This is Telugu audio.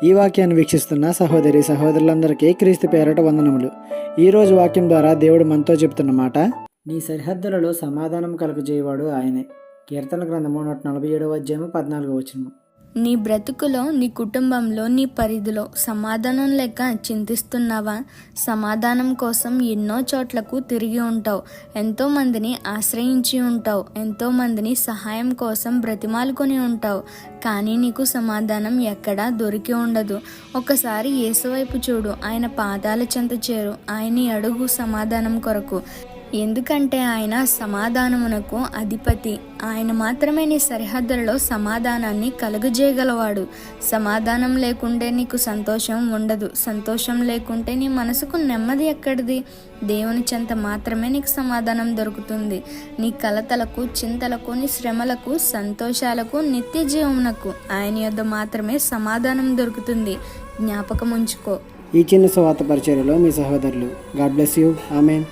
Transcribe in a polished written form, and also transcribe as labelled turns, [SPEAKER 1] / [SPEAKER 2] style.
[SPEAKER 1] ఈ వాక్యాన్ని వీక్షిస్తున్న సహోదరి సహోదరులందరికీ క్రీస్తు పేరట వందనములు. ఈరోజు వాక్యం ద్వారా దేవుడు మనతో చెబుతున్న మాట, నీ సరిహద్దులలో సమాధానం కలుగజేయవాడు ఆయనే. కీర్తన గ్రంథము 147వ అధ్యాయము 14వ వచనము.
[SPEAKER 2] నీ బ్రతుకులో, నీ కుటుంబంలో, నీ పరిధిలో సమాధానం లేక చింతిస్తున్నావా? సమాధానం కోసం ఎన్నో చోట్లకు తిరిగి ఉంటావు, ఎంతో మందిని ఆశ్రయించి ఉంటావు, ఎంతో మందిని సహాయం కోసం బ్రతిమాలుకొని ఉంటావు, కానీ నీకు సమాధానం ఎక్కడా దొరికి ఉండదు. ఒకసారి యేసు వైపు చూడు, ఆయన పాదాల చెంత చేరు, ఆయన్ని అడుగు సమాధానం కొరకు. ఎందుకంటే ఆయన సమాధానమునకు అధిపతి. ఆయన మాత్రమే నీ సరిహద్దులలో సమాధానాన్ని కలుగజేయగలవాడు. సమాధానం లేకుంటే నీకు సంతోషం ఉండదు. సంతోషం లేకుంటే నీ మనసుకు నెమ్మది ఎక్కడిది? దేవుని చెంత మాత్రమే నీకు సమాధానం దొరుకుతుంది. నీ కలతలకు, చింతలకు, నీ శ్రమలకు, సంతోషాలకు, నిత్య జీవమునకు ఆయన యొద్ద మాత్రమే సమాధానం దొరుకుతుంది. జ్ఞాపకం ఉంచుకో.
[SPEAKER 1] ఈ చిన్న సువార్త పరిచర్యలో మీ సహోదరులు. God bless you. ఆమేన్.